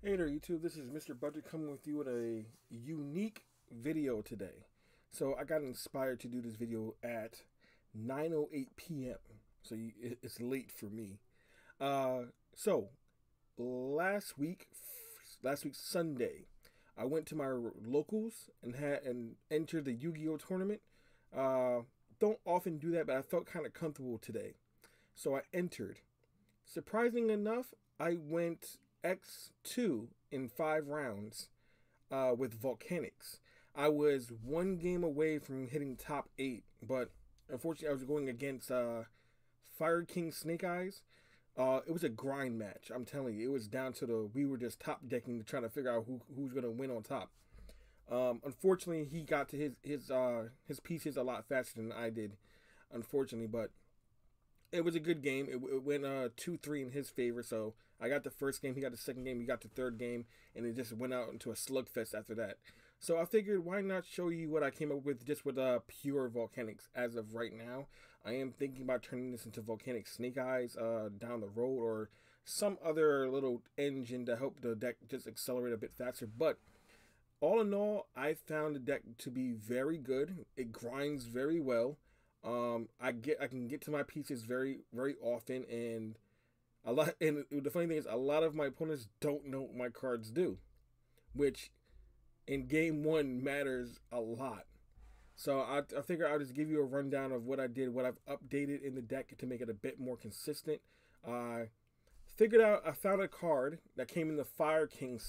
Hey there, YouTube. This is Mr. Budget coming with you with a unique video today. So I got inspired to do this video at 9:08 p.m. So it's late for me. So last week, last week Sunday, I went to my locals and entered the Yu-Gi-Oh tournament. Don't often do that, but I felt kind of comfortable today, so I entered. Surprising enough, I went X2 in 5 rounds with Volcanics. I was one game away from hitting top 8, but unfortunately, I was going against Fire King Snake Eyes. It was a grind match. I'm telling you, it was down to we were just top decking to try to figure out who's gonna win on top. Unfortunately, he got to his pieces a lot faster than I did. Unfortunately, but it was a good game. It went 2-3 in his favor. So I got the first game, he got the second game, he got the third game, and it just went out into a slugfest after that. So I figured, why not show you what I came up with just with pure Volcanics as of right now. I am thinking about turning this into Volcanic Snake Eyes down the road, or some other little engine to help the deck just accelerate a bit faster. But all in all, I found the deck to be very good. It grinds very well. I can get to my pieces very often, and the funny thing is, a lot of my opponents don't know what my cards do, which in game one matters a lot. So I figure I'll just give you a rundown of what I did, what I've updated in the deck to make it a bit more consistent. I found a card that came in the Fire King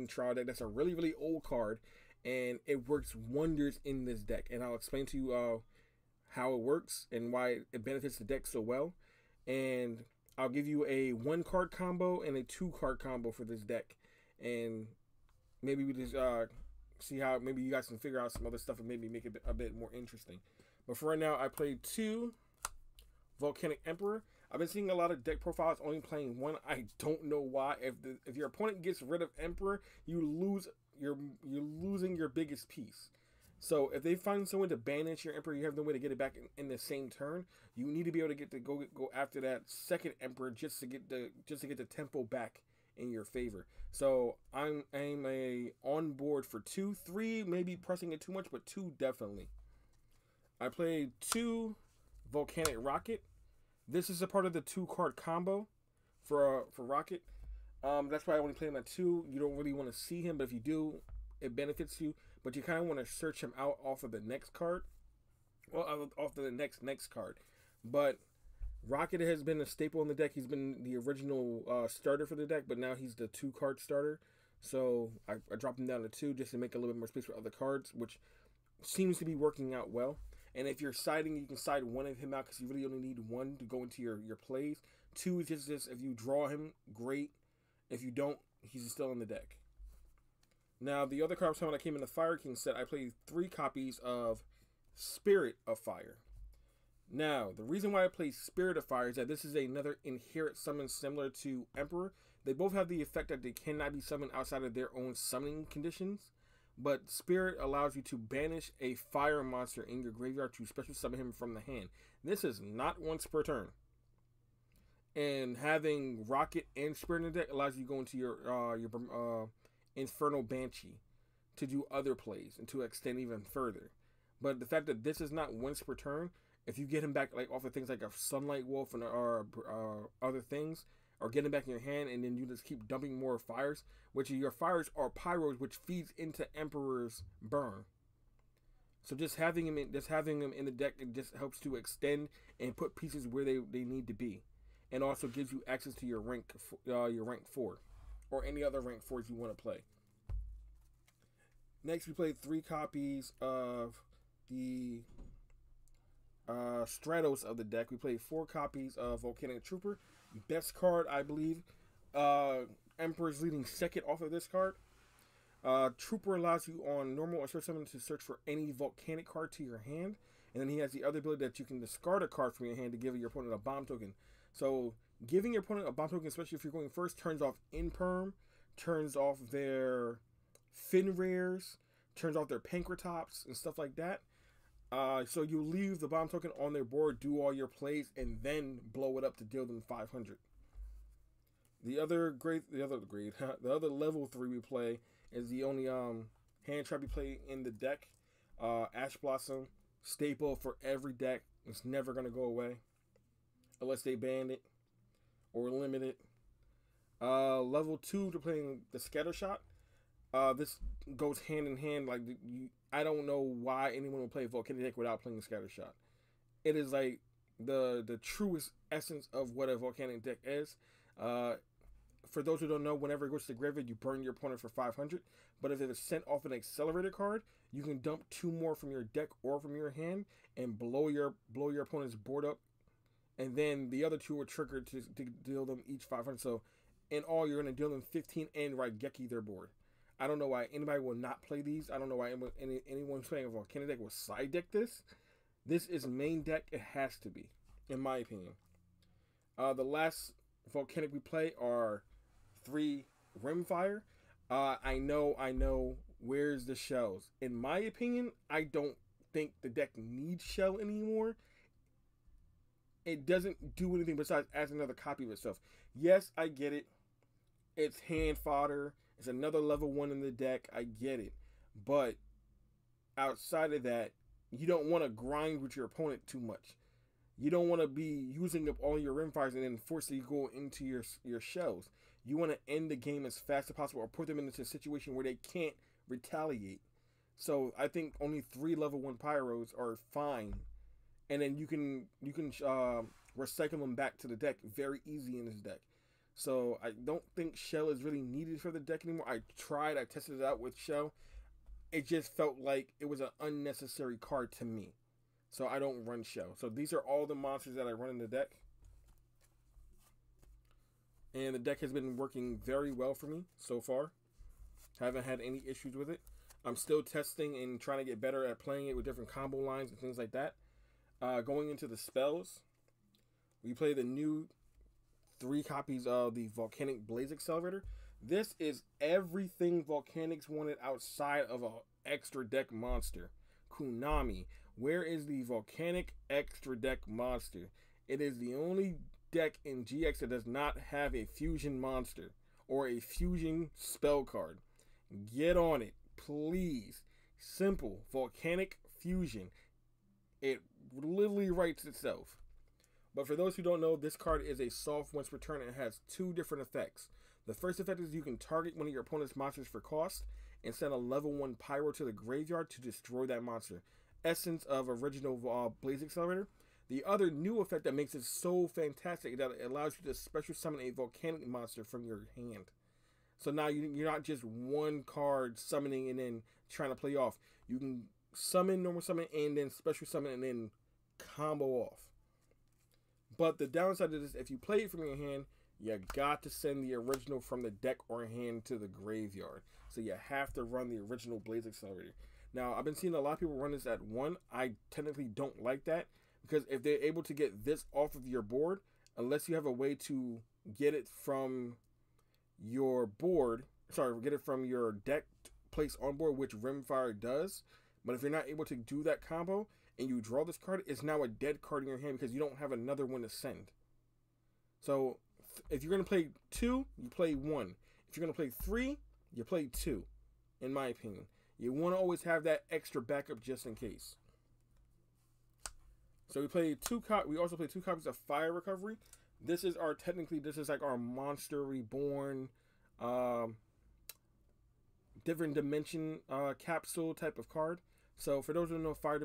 trial deck. That's a really old card, and it works wonders in this deck. And I'll explain to you how it works and why it benefits the deck so well. And I'll give you a 1-card combo and a 2-card combo for this deck, and maybe we just see how maybe you guys can figure out some other stuff and maybe make it a bit more interesting. But for right now, I played 2 Volcanic Emperor. I've been seeing a lot of deck profiles only playing 1. I don't know why. If your opponent gets rid of Emperor, you're losing your biggest piece. So if they find someone to banish your Emperor, you have no way to get it back in the same turn. You need to be able to go after that second Emperor just to get the tempo back in your favor. So I'm on board for 2, 3, maybe pressing it too much, but 2 definitely. I played 2 Volcanic Rocket. This is a part of the 2-card combo for Rocket. That's why I only play him at 2. You don't really want to see him, but if you do, it benefits you. But you kind of want to search him out off of the next card. Well, off of the next card. But Rocket has been a staple in the deck. He's been the original starter for the deck, but now he's the 2-card starter. So I dropped him down to 2 just to make a little bit more space for other cards, which seems to be working out well. And if you're siding, you can side one of him out because you really only need 1 to go into your plays. 2 is just if you draw him, great. If you don't, he's still in the deck. Now, the other card when I came in the Fire King set, I played 3 copies of Spirit of Fire. Now, the reason why I play Spirit of Fire is that this is another inherent summon similar to Emperor. They both have the effect that they cannot be summoned outside of their own summoning conditions. But Spirit allows you to banish a fire monster in your graveyard to special summon him from the hand. This is not once per turn. And having Rocket and Spirit in the deck allows you to go into your Infernal Banshee to do other plays and to extend even further. But the fact that this is not once per turn, if you get him back like off of things like a Sunlight Wolf and other things, or get him back in your hand, and then you just keep dumping more fires, which your fires are pyros, which feeds into Emperor's burn. So just having him in the deck, it just helps to extend and put pieces where they need to be, and also gives you access to your rank 4. Or any other rank 4s you want to play. Next, we played 3 copies of the Stratos of the deck. We played 4 copies of Volcanic Trooper. Best card, I believe. Emperor's leading second off of this card. Trooper allows you on normal or search summon to search for any Volcanic card to your hand. And then he has the other ability that you can discard a card from your hand to give your opponent a bomb token. So giving your opponent a bomb token, especially if you're going first, turns off Imperm, turns off their Fin Rares, turns off their Pankratops and stuff like that. So you leave the bomb token on their board, do all your plays, and then blow it up to deal them 500. the other level 3 we play is the only hand trap we play in the deck. Ash Blossom, staple for every deck. It's never gonna go away unless they ban it or limit it. Level 2 to playing the Scatter Shot. This goes hand in hand. Like I don't know why anyone would play Volcanic deck without playing Scatter Shot. It is like the truest essence of what a Volcanic deck is. For those who don't know, whenever it goes to the graveyard, you burn your opponent for 500. But if it is sent off an accelerator card, you can dump 2 more from your deck or from your hand and blow your opponent's board up. And then the other 2 are triggered to deal them each 500. So in all, you're going to deal them 15 and Raigeki their board. I don't know why anybody will not play these. I don't know why anyone playing a Volcanic deck will side deck this. This is main deck. It has to be, in my opinion. The last Volcanic we play are 3 Rimfire. I know. Where's the shells? In my opinion, I don't think the deck needs shell anymore. It doesn't do anything besides add another copy of itself. Yes, I get it. It's hand fodder. It's another level 1 in the deck. I get it. But outside of that, you don't want to grind with your opponent too much. You don't want to be using up all your Rimfires and then forcing you to go into your shells. You want to end the game as fast as possible or put them into a situation where they can't retaliate. So I think only 3 level 1 Pyros are fine. And then you can recycle them back to the deck very easy in this deck. So I don't think Shell is really needed for the deck anymore. I tested it out with Shell. It just felt like it was an unnecessary card to me. So I don't run Shell. So these are all the monsters that I run in the deck. And the deck has been working very well for me so far. Haven't had any issues with it. I'm still testing and trying to get better at playing it with different combo lines and things like that. Going into the spells, we play the new 3 copies of the Volcanic Blaze Accelerator. This is everything Volcanics wanted outside of an extra deck monster. Konami, where is the Volcanic extra deck monster? It is the only deck in GX that does not have a fusion monster or a fusion spell card. Get on it, please. Simple Volcanic Fusion. It literally writes itself. But for those who don't know, this card is a soft once per turn and it has 2 different effects. The first effect is you can target one of your opponent's monsters for cost and send a level 1 Pyro to the graveyard to destroy that monster. Essence of original Blaze Accelerator. The other new effect that makes it so fantastic is that it allows you to special summon a Volcanic monster from your hand. So now you're not just one card summoning and then trying to play off. You can summon, normal summon, and then special summon and then combo off. But the downside of this, if you play it from your hand, you got to send the original from the deck or hand to the graveyard. So you have to run the original Blaze Accelerator. Now, I've been seeing a lot of people run this at 1. I technically don't like that, because if they're able to get this off of your board, unless you have a way to get it from your board, get it from your deck placed on board, which Rimfire does. But if you're not able to do that combo and you draw this card, it's now a dead card in your hand because you don't have another one to send. So if you're going to play 2, you play 1. If you're going to play 3, you play 2, in my opinion. You want to always have that extra backup just in case. So we also play 2 copies of Fire Recovery. This is like our Monster Reborn different dimension capsule type of card. So for those who don't know, Fire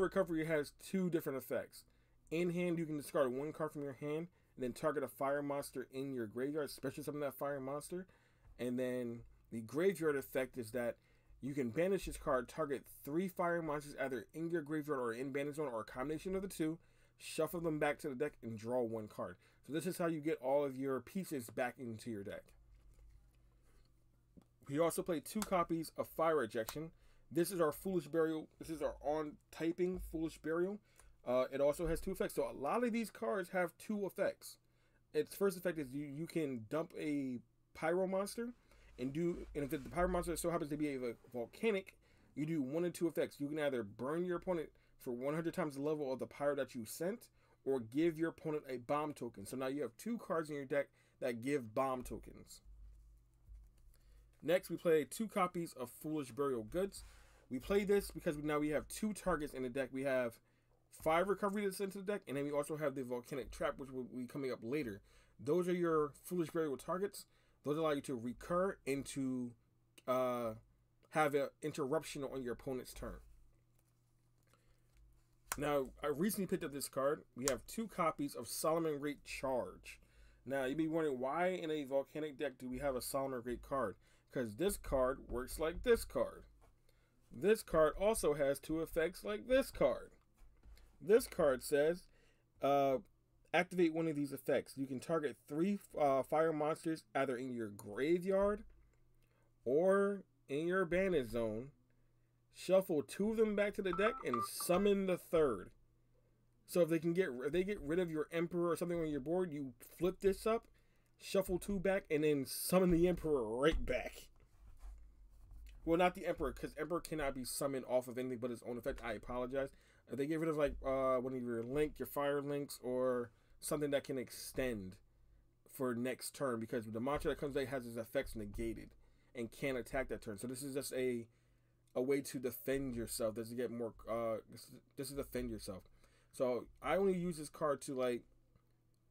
Recovery has 2 different effects. In hand, you can discard 1 card from your hand and then target a fire monster in your graveyard, special summon that fire monster. And then the graveyard effect is that you can banish this card, target 3 fire monsters either in your graveyard or in banish zone or a combination of the 2, shuffle them back to the deck, and draw 1 card. So this is how you get all of your pieces back into your deck. We also play 2 copies of Fire Ejection. This is our Foolish Burial. This is our on-typing Foolish Burial. It also has 2 effects. So a lot of these cards have 2 effects. Its first effect is you can dump a Pyro monster, and if the Pyro monster so happens to be a Volcanic, you do 1 or 2 effects. You can either burn your opponent for 100 times the level of the Pyro that you sent, or give your opponent a bomb token. So now you have 2 cards in your deck that give bomb tokens. Next, we play 2 copies of Foolish Burial Goods. We play this because now we have 2 targets in the deck. We have 5 recovery that's into the deck, and then we also have the Volcanic Trap, which will be coming up later. Those are your Foolish Burial targets. Those allow you to recur and to have an interruption on your opponent's turn. Now, I recently picked up this card. We have 2 copies of Solomon Great Charge. Now, you'd be wondering, why in a Volcanic deck do we have a Solomon Great card? Because this card works like this card. This card also has 2 effects like this card. This card says, activate one of these effects. You can target 3 fire monsters either in your graveyard or in your bandit zone. Shuffle 2 of them back to the deck and summon the 3rd. So if they get rid of your Emperor or something on your board, you flip this up, shuffle 2 back, and then summon the Emperor right back. Well, not the Emperor, because Emperor cannot be summoned off of anything but his own effect. I apologize. If they get rid of like one of your link, your fire links, or something that can extend for next turn, because the monster that comes out has his effects negated and can't attack that turn. So this is just a way to defend yourself. This is get more. This is defend yourself. So I only use this card to, like,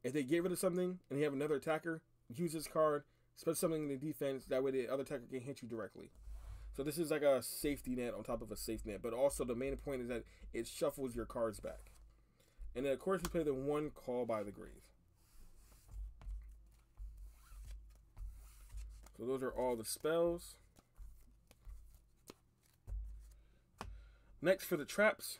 if they get rid of something and you have another attacker, use this card, spend something in the defense. That way the other attacker can hit you directly. So this is like a safety net on top of a safety net. But also the main point is that it shuffles your cards back. And then of course we play the 1 Call by the Grave. So those are all the spells. Next, for the traps,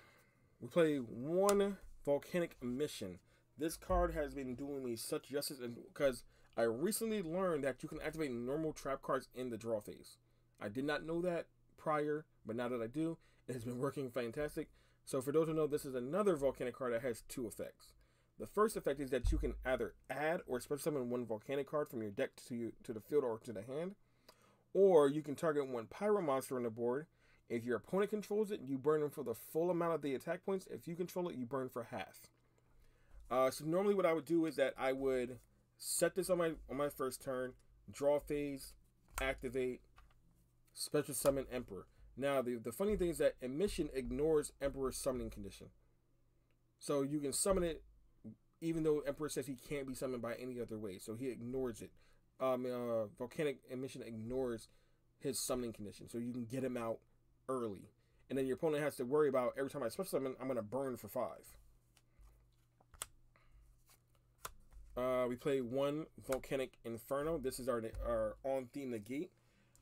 we play 1 Volcanic Mission. This card has been doing me such justice because I recently learned that you can activate normal trap cards in the draw phase. I did not know that prior, but now that I do, it has been working fantastic. So for those who know, this is another Volcanic card that has 2 effects. The first effect is that you can either add or special summon 1 Volcanic card from your deck to the field or to the hand, or you can target 1 Pyro monster on the board. If your opponent controls it, you burn them for the full amount of the attack points. If you control it, you burn for half. So normally what I would do is that I would set this on my first turn, draw phase, activate, special summon Emperor. Now the funny thing is that Emission ignores Emperor's summoning condition. So you can summon it even though Emperor says he can't be summoned by any other way. So he ignores it. Volcanic Emission ignores his summoning condition. So you can get him out early. And then your opponent has to worry about every time I special summon, I'm going to burn for 5. We play 1 Volcanic Inferno. This is our on-theme negate.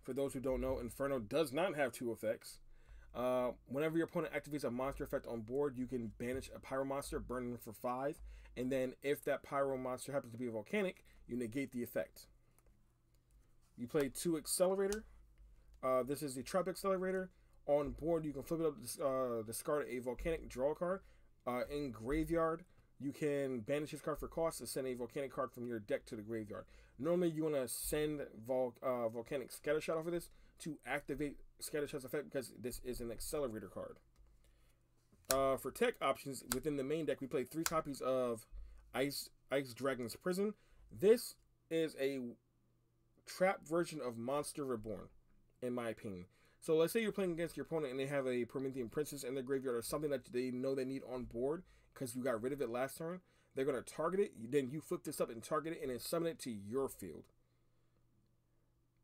For those who don't know, Inferno does not have 2 effects. Whenever your opponent activates a monster effect on board, you can banish a Pyro monster, burn them for 5. And then if that Pyro monster happens to be a Volcanic, you negate the effect. You play 2 Accelerator. This is the Trap Accelerator. On board, you can flip it up, discard a Volcanic, draw a card. In graveyard, you can banish this card for cost to send a Volcanic card from your deck to the graveyard. Normally, you want to send Volcanic Scattershot off of this to activate Scattershot's effect because this is an Accelerator card. For tech options, within the main deck, we play 3 copies of Ice Dragon's Prison. This is a trap version of Monster Reborn, in my opinion. So let's say you're playing against your opponent and they have a Promethean Princess in their graveyard or something that they know they need on board because you got rid of it last turn. They're going to target it. Then you flip this up and target it and then summon it to your field.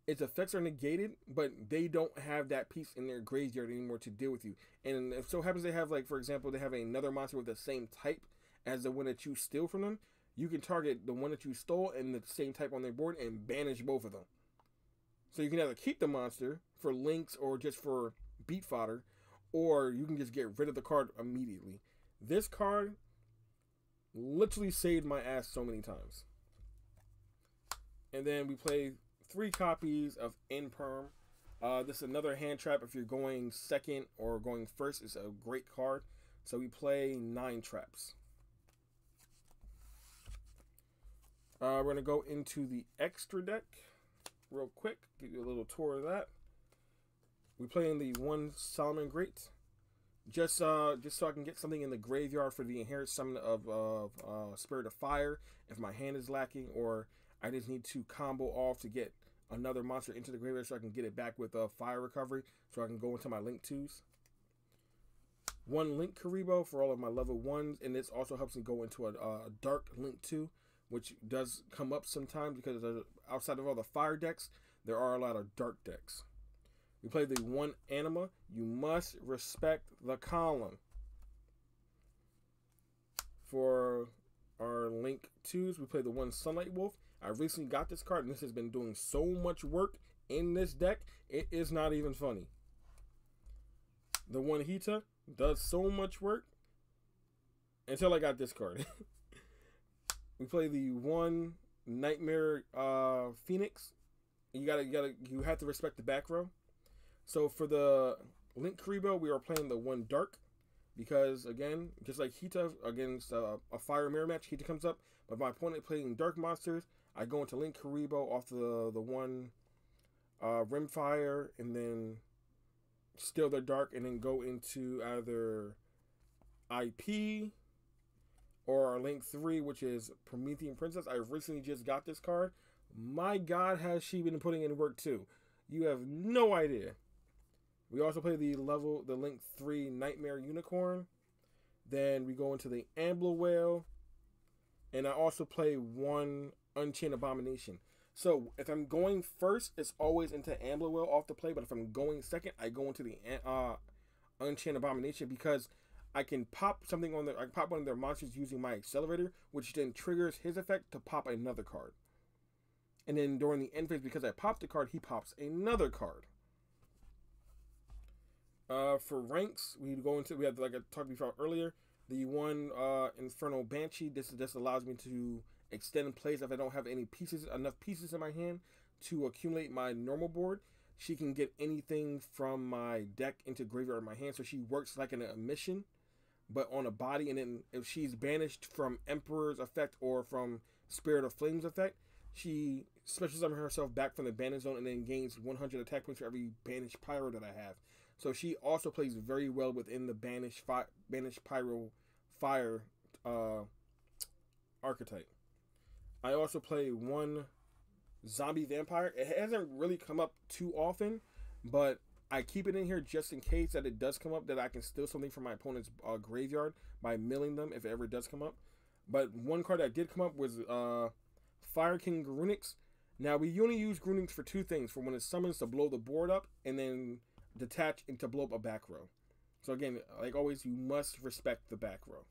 Its effects are negated, but they don't have that piece in their graveyard anymore to deal with you. And if so happens they have, like, for example, they have another monster with the same type as the one that you steal from them, you can target the one that you stole and the same type on their board and banish both of them. So you can either keep the monster for links or just for beat fodder, or you can just get rid of the card immediately. This card literally saved my ass so many times. And then we play 3 copies of Imperm. This is another hand trap. If you're going second or going first, it's a great card. So we play 9 traps. We're going to go into the extra deck real quick. Give you a little tour of that. We play in the 1 Solomon Great. just so I can get something in the graveyard for the inherent summon of Spirit of Fire if my hand is lacking, or I just need to combo off to get another monster into the graveyard so I can get it back with Fire Recovery so I can go into my Link 2s. One Link Karibo for all of my level 1s, and this also helps me go into a Dark Link 2, which does come up sometimes because outside of all the fire decks, there are a lot of dark decks. We play the one Anima. You must respect the column. For our Link 2s, we play the one Sunlight Wolf. I recently got this card, and this has been doing so much work in this deck, it is not even funny. The one Hita does so much work until I got this card. We play the one Nightmare Phoenix. You have to respect the back row. So for the Link Karibo, we are playing the one Dark because, again, just like Hita against a Fire Mirror match, Hita comes up. But my opponent playing Dark monsters, I go into Link Karibo off the one Rimfire, and then steal their Dark, and then go into either IP or our Link 3, which is Promethean Princess. I recently just got this card. My God, has she been putting in work too? You have no idea. We also play the Link 3 Nightmare Unicorn. Then we go into the Ambler Whale. And I also play one Unchained Abomination. So if I'm going first, it's always into Ambler Whale off the play. But if I'm going second, I go into the Unchained Abomination because I can pop something on I can pop one of their monsters using my accelerator, which then triggers his effect to pop another card. And then during the end phase, because I popped the card, he pops another card. For ranks, we have, like I talked about earlier, the one Infernal Banshee. This allows me to extend plays if I don't have enough pieces in my hand to accumulate my normal board. She can get anything from my deck into graveyard in my hand, so she works like an emission, but on a body. And then if she's banished from Emperor's effect or from Spirit of Flames effect, she special summons herself back from the banish zone and then gains 100 attack points for every banished pyro that I have. So she also plays very well within the banished pyro fire archetype. I also play one zombie vampire. It hasn't really come up too often, but I keep it in here just in case that it does come up, that I can steal something from my opponent's graveyard by milling them if it ever does come up. But one card that did come up was Fire King Grunix. Now, we only use Grunix for two things: for when it summons to blow the board up, and then detach and to blow up a back row. So again, like always, you must respect the back row.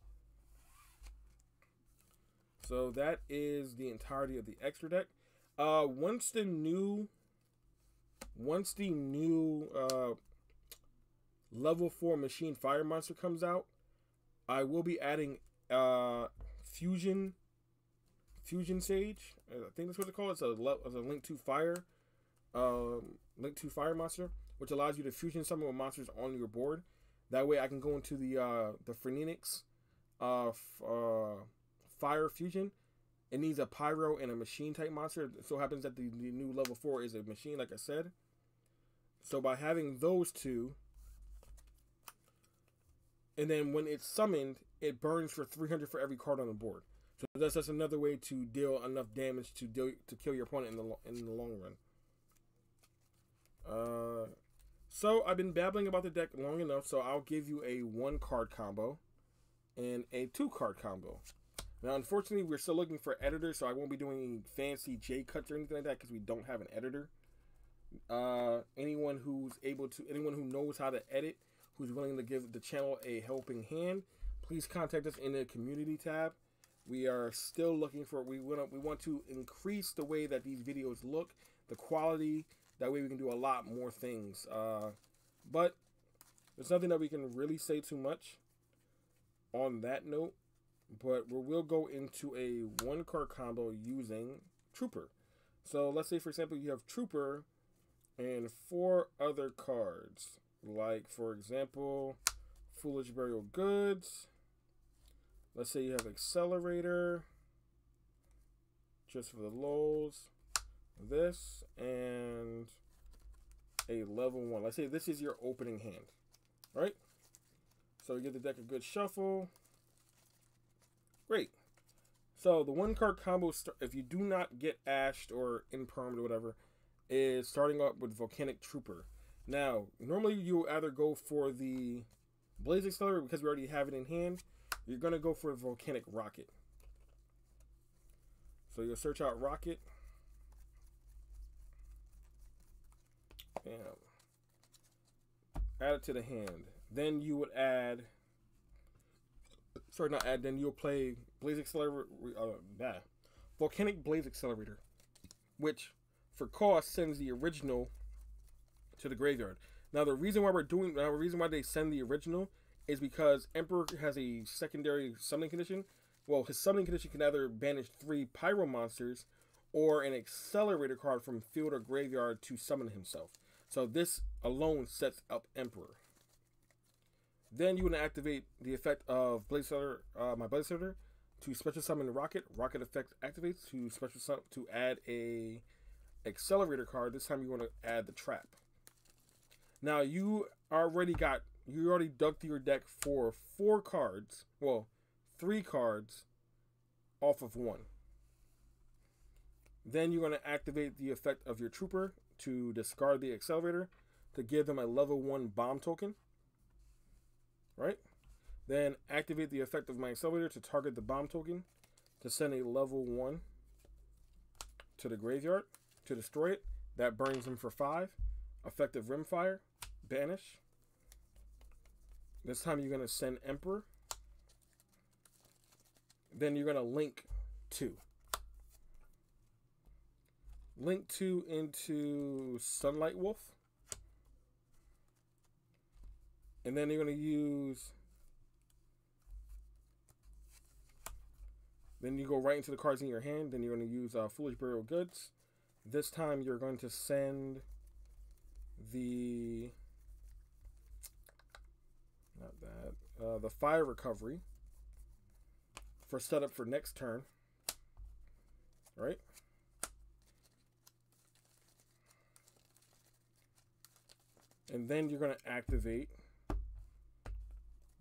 So that is the entirety of the extra deck. Once the new level 4 Machine Fire monster comes out, I will be adding Fusion Sage. I think that's what it's called. It's a Link 2 Fire monster, which allows you to fusion summon monsters on your board. That way I can go into the Phoenix Fire Fusion. It needs a Pyro and a Machine type monster. It so happens that the new level 4 is a Machine, like I said. So by having those two, and then when it's summoned, it burns for 300 for every card on the board. So that's just another way to deal enough damage to kill your opponent in the long run. So I've been babbling about the deck long enough, so I'll give you a 1-card combo and a 2-card combo. Now, unfortunately, we're still looking for editors, so I won't be doing any fancy J cuts or anything like that because we don't have an editor. Anyone who knows how to edit, who's willing to give the channel a helping hand, please contact us in the community tab. We are still looking for, we want to increase the way that these videos look, the quality. That way we can do a lot more things. But there's nothing that we can really say too much on that note. But we will go into a 1-card combo using Trooper. So let's say, for example, you have Trooper and 4 other cards. Like, for example, Foolish Burial Goods. Let's say you have Accelerator, just for the lulz. This, and a level 1. Let's say this is your opening hand, right? So we give the deck a good shuffle. Great. So the one card combo, if you do not get ashed or impermed or whatever, is starting up with Volcanic Trooper. Now, normally you either go for the Blaze Accelerator because we already have it in hand. You're going to go for Volcanic Rocket. So you'll search out Rocket. Bam. Add it to the hand. Then you would add... Sorry, not add. Then you'll play Blaze Accelerator... Volcanic Blaze Accelerator. Which, for cost, sends the original to the graveyard. Now, the reason why they send the original is because Emperor has a secondary summoning condition. Well, his summoning condition can either banish 3 Pyro monsters or an accelerator card from field or graveyard to summon himself. So this alone sets up Emperor. Then you want to activate the effect of my Blaze Accelerator to special summon Rocket. Rocket effect activates to special summon to add a accelerator card. This time you want to add the trap. Now you already dug through your deck for 4 cards. Well, 3 cards off of 1. Then you're going to activate the effect of your Trooper to discard the accelerator to give them a level 1 bomb token. Right? Then activate the effect of my accelerator to target the bomb token to send a level 1 to the graveyard to destroy it. That burns him for 5. Effective Rimfire. Banish. This time you're going to send Emperor. Then you're going to link 2. Link 2 into Sunlight Wolf. And then you're going to use... Then you go right into the cards in your hand. Then you're going to use Foolish Burial Goods. This time you're going to send the... Not that. The Fire Recovery. For setup for next turn. Right? And then you're going to activate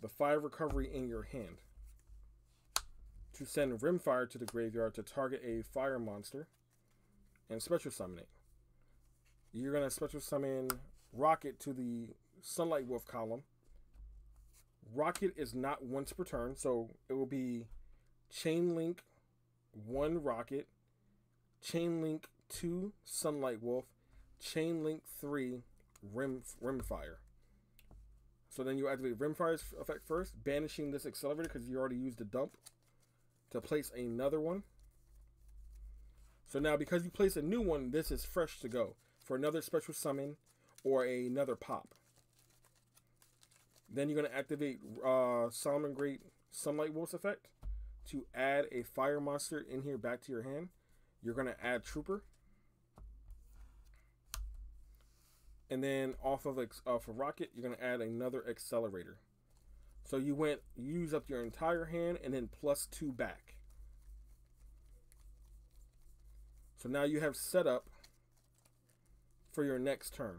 the Fire Recovery in your hand to send Rimfire to the graveyard to target a fire monster and special summon it. You're going to special summon Rocket to the Sunlight Wolf column. Rocket is not once per turn, so it will be Chain Link 1 Rocket, Chain Link 2 Sunlight Wolf, Chain Link 3 Rimfire. So then you activate Rimfire's effect first, banishing this accelerator because you already used the dump to place another one. So now because you place a new one, this is fresh to go for another special summon or another pop. Then you're going to activate Solomon Great Sunlight Wolf's effect to add a fire monster in here back to your hand. You're going to add Trooper. And then off of a Rocket, you're going to add another accelerator. So you use up your entire hand and then +2 back. So now you have set up for your next turn.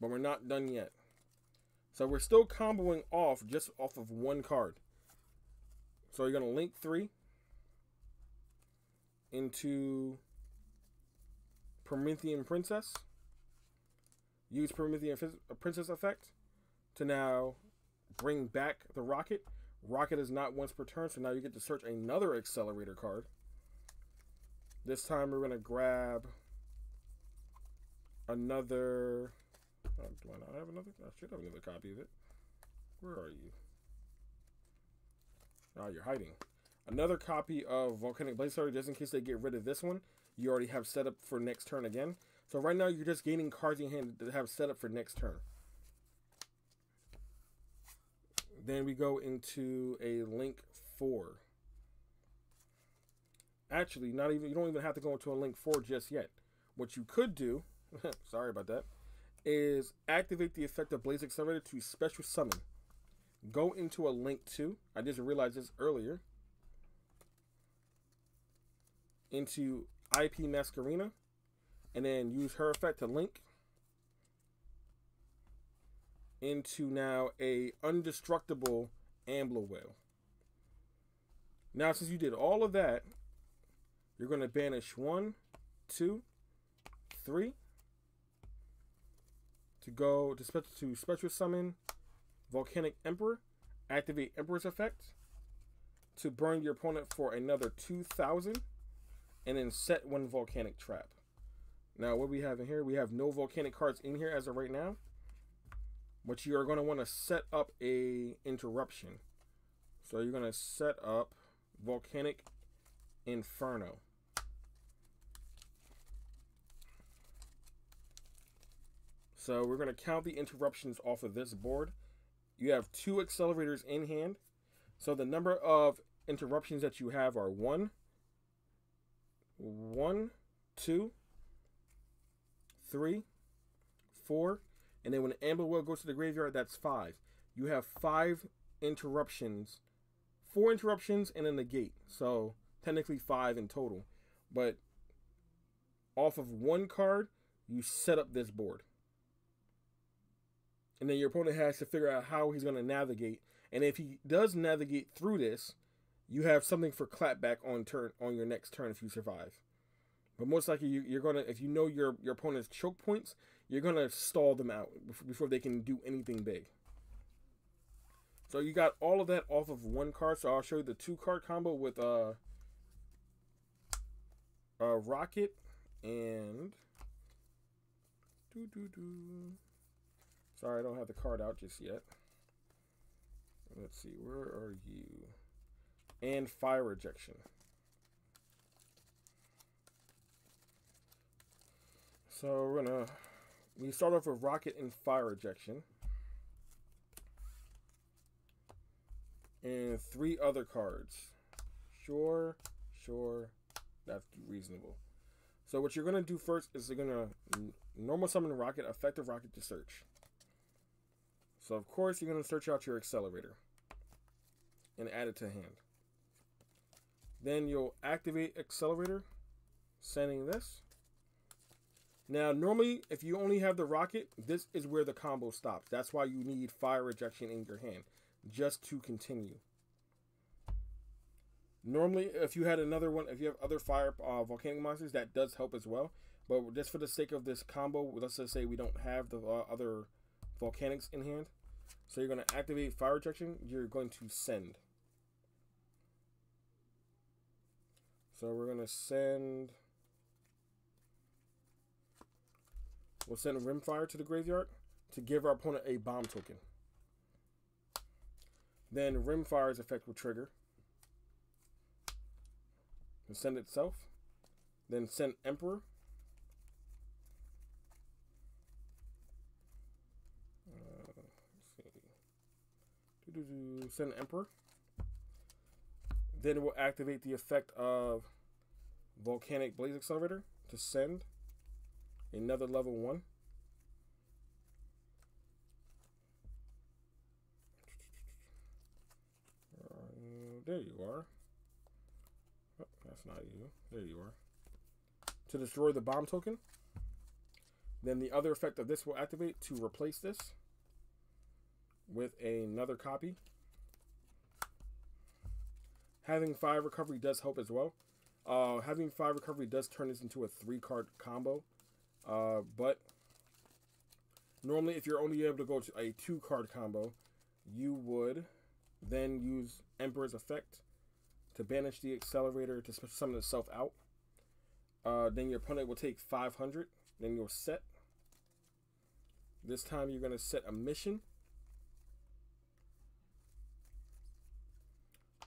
But we're not done yet. So we're still comboing off just off of 1 card. So you're going to link 3 into Promethean Princess. Use Promethean Princess effect to now bring back the Rocket. Rocket is not once per turn, so now you get to search another accelerator card. This time we're going to grab another... do I not have another? I should have another copy of it. Where are you? Oh, you're hiding. Another copy of Volcanic Blaze Accelerator, just in case they get rid of this one. You already have set up for next turn again. So right now you're just gaining cards in your hand to have set up for next turn. Then we go into a link 4. Actually, you don't even have to go into a link 4 just yet. What you could do, sorry about that, is activate the effect of Blaze Accelerator to special summon. Go into a link 2. I just realized this earlier. Into IP Masquerena. And then use her effect to link. into now a undestructible Ambler Whale. Now, since you did all of that, you're going to banish 1, 2, 3 to go to special summon Volcanic Emperor, activate Emperor's effect to burn your opponent for another 2,000, and then set 1 Volcanic trap. Now, what we have in here, we have no Volcanic cards in here as of right now, but you are going to want to set up a interruption. So you're going to set up Volcanic Inferno. So we're going to count the interruptions off of this board. You have 2 accelerators in hand. So the number of interruptions that you have are 1, 2, 3, 4, and then when the Ambler Whale goes to the graveyard, that's 5. You have 5 interruptions, 4 interruptions and a negate. So technically 5 in total. But off of 1 card, you set up this board. And then your opponent has to figure out how he's going to navigate. And if he does navigate through this, you have something for clapback on your next turn if you survive. But most likely you're gonna, if you know your opponent's choke points, you're gonna stall them out before they can do anything big. So you got all of that off of 1 card. So I'll show you the 2 card combo with Rocket and sorry, I don't have the card out just yet. Let's see, where are you? And Fire Ejection. So we start off with Rocket and Fire Ejection. And 3 other cards. Sure, that's reasonable. So what you're going to do first is you're going to normal summon Rocket, effective Rocket to search. So of course you're going to search out your accelerator and add it to hand. Then you'll activate accelerator, sending this. Now normally if you only have the Rocket, this is where the combo stops. That's why you need Fire Ejection in your hand, just to continue. Normally if you had another one, if you have other fire volcanic monsters, that does help as well. But just for the sake of this combo, let's just say we don't have the other volcanics in hand. So you're going to activate Fire Ejection. You're going to send. So we're going to send. We'll send Rimfire to the graveyard to give our opponent a bomb token. Then Rimfire's effect will trigger. And send itself. Then send Emperor. Send Emperor. Then it will activate the effect of Volcanic Blaze Accelerator to send another level 1. There you are. Oh, that's not you. There you are. To destroy the bomb token. Then the other effect of this will activate to replace this with another copy. Having 5 recovery does help as well. Having 5 recovery does turn this into a 3-card combo. But normally if you're only able to go to a 2-card combo, you would then use Emperor's effect to banish the accelerator to summon itself out. Then your opponent will take 500. Then you'll set. This time you're going to set a mission.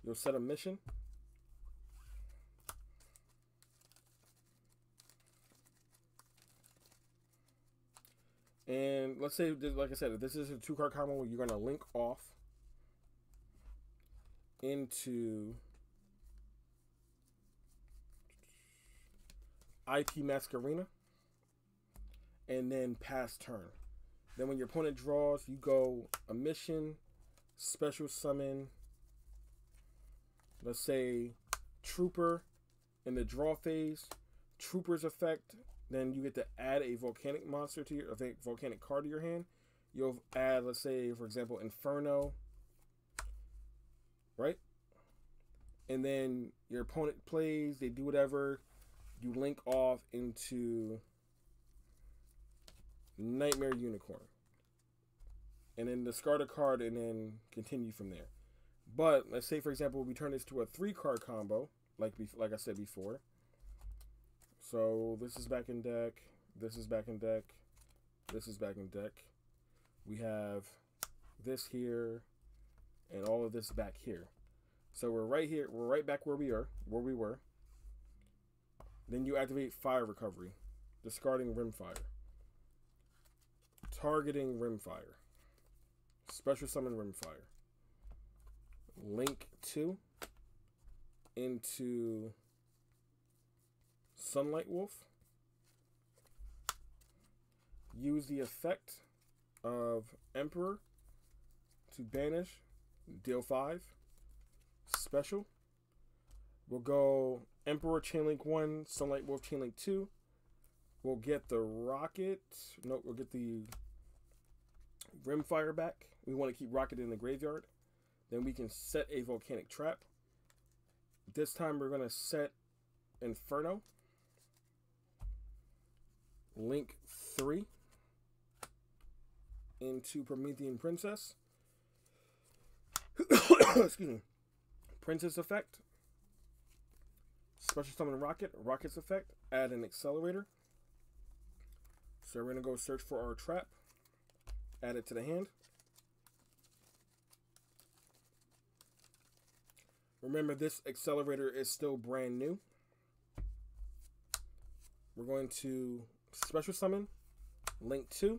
You'll set a mission. And let's say, like I said, if this is a 2-card combo, you're going to link off into IP Masquerena and then pass turn. Then when your opponent draws, you go a mission, special summon, let's say Trooper in the draw phase, Trooper's effect, then you get to add a volcanic monster to your volcanic card to your hand. you'll add, let's say, for example, Inferno, right? And then your opponent plays, they do whatever, you link off into Nightmare Unicorn. And then discard a card and then continue from there. But let's say, for example, we turn this to a 3-card combo, like I said before. So this is back in deck, this is back in deck, this is back in deck. We have this here, and all of this back here. So we're right here, we're right back where we were. Then you activate Fire Recovery, discarding Rimfire, targeting Rimfire, special summon Rimfire, link 2 into Sunlight Wolf, use the effect of Emperor to banish, deal 5, special. We'll go Emperor Chainlink 1, Sunlight Wolf Chainlink 2. We'll get the Rocket. Nope, we'll get the Rimfire back. We want to keep Rocket in the graveyard. Then we can set a Volcanic Trap. This time we're going to set Inferno. Link 3 into Promethean Princess. Excuse me. Princess effect. Special summon Rocket. Rocket's effect. Add an accelerator. So we're going to go search for our trap. Add it to the hand. Remember, this accelerator is still brand new. We're going to special summon Link 2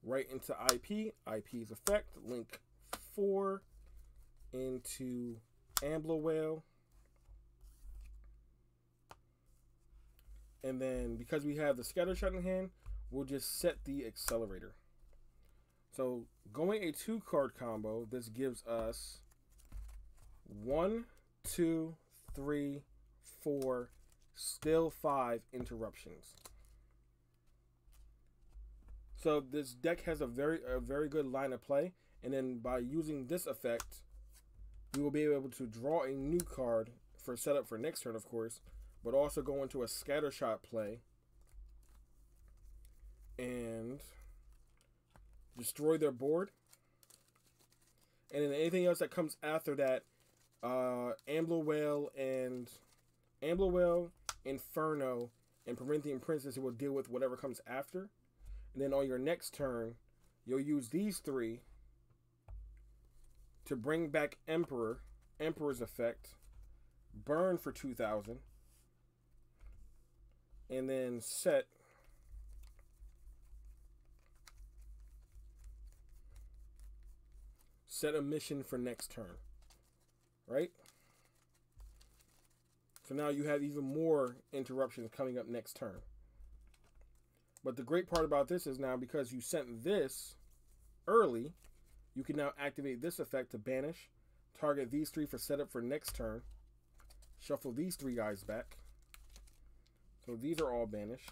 right into IP. IP's effect. Link 4 into Ambler Whale. And then because we have the scatter shot in hand, we'll just set the accelerator. So going a 2-card combo, this gives us 1, 2, 3, 4, still 5 interruptions. So this deck has a very good line of play, and then by using this effect, we will be able to draw a new card for setup for next turn, of course, but also go into a scattershot play and destroy their board. And then anything else that comes after that, Ambler Whale, Inferno, and Promethean Princess will deal with whatever comes after. And then on your next turn, you'll use these 3 to bring back Emperor's effect, burn for 2,000, and then set a mission for next turn, right? So now you have even more interruptions coming up next turn. But the great part about this is now, because you sent this early, you can now activate this effect to banish, target these 3 for setup for next turn, shuffle these 3 guys back. So these are all banished.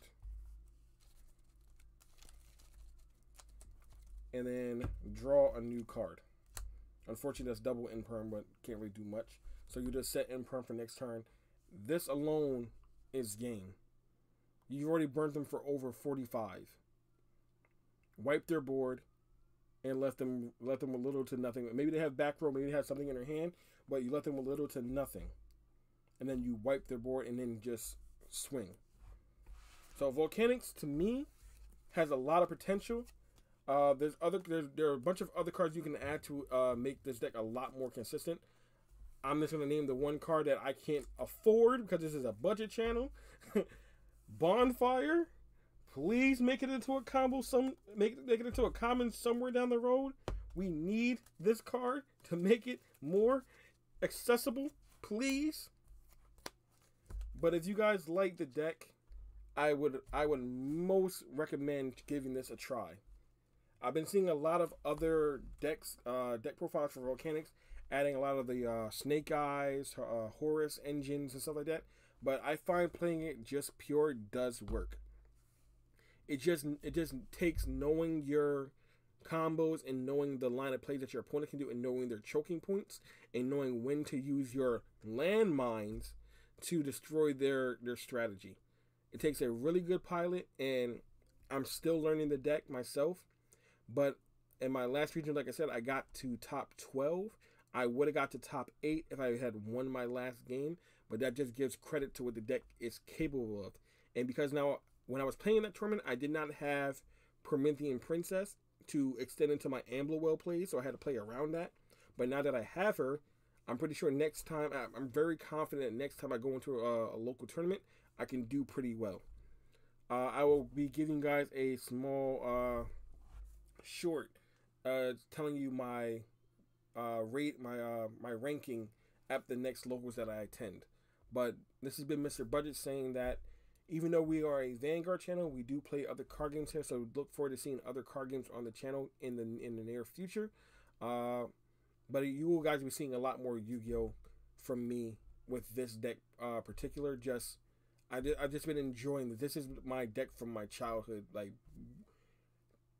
And then draw a new card. Unfortunately, that's double Imperm, but can't really do much. So you just set Imperm for next turn. This alone is game. You've already burned them for over 45. Wipe their board and let them with little to nothing. Maybe they have back row, maybe they have something in their hand, but you let them with little to nothing. And then you wipe their board and then just swing. So Volcanics, to me, has a lot of potential. There are a bunch of other cards you can add to make this deck a lot more consistent. I'm just going to name the one card that I can't afford because this is a budget channel. Bonfire. Please make it into a combo. Make it into a common somewhere down the road. We need this card to make it more accessible. Please. But if you guys like the deck, I would most recommend giving this a try. I've been seeing a lot of other deck profiles for Volcanics, adding a lot of the Snake Eyes, Horus engines and stuff like that. But I find playing it just pure does work. It just takes knowing your combos and knowing the line of plays that your opponent can do and knowing their choking points and knowing when to use your landmines to destroy their strategy. It takes a really good pilot, and I'm still learning the deck myself. But in my last region, like I said, I got to top 12. I would have got to top 8 if I had won my last game, but that just gives credit to what the deck is capable of. And because now, when I was playing that tournament, I did not have Promethean Princess to extend into my Amblewell plays, so I had to play around that. But now that I have her, I'm pretty sure next time, I'm very confident next time I go into a local tournament, I can do pretty well. I will be giving you guys a small short telling you my my ranking at the next locals that I attend. But this has been Mr. Budget saying that even though we are a Vanguard channel, we do play other card games here, so look forward to seeing other card games on the channel in the near future. But you will guys be seeing a lot more Yu-Gi-Oh from me with this deck particular. I've just been enjoying this. This is my deck from my childhood, like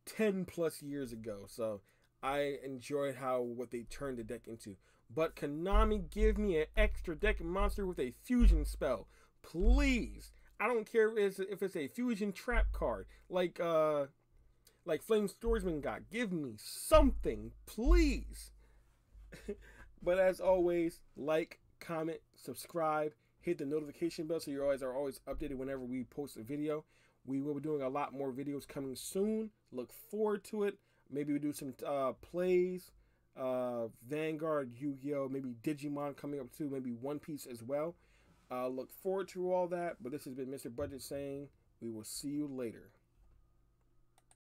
10 plus years ago. So I enjoyed what they turned the deck into. But Konami, give me an extra deck monster with a fusion spell, please. I don't care if it's a fusion trap card like Flame Swordsman got. Give me something, please. But as always, like, comment, subscribe, hit the notification bell so you guys are always updated whenever we post a video. We will be doing a lot more videos coming soon. Look forward to it. Maybe we do some plays, Vanguard, Yu-Gi-Oh, maybe Digimon coming up too, maybe One Piece as well. Look forward to all that. But this has been Mr. Budget saying we will see you later.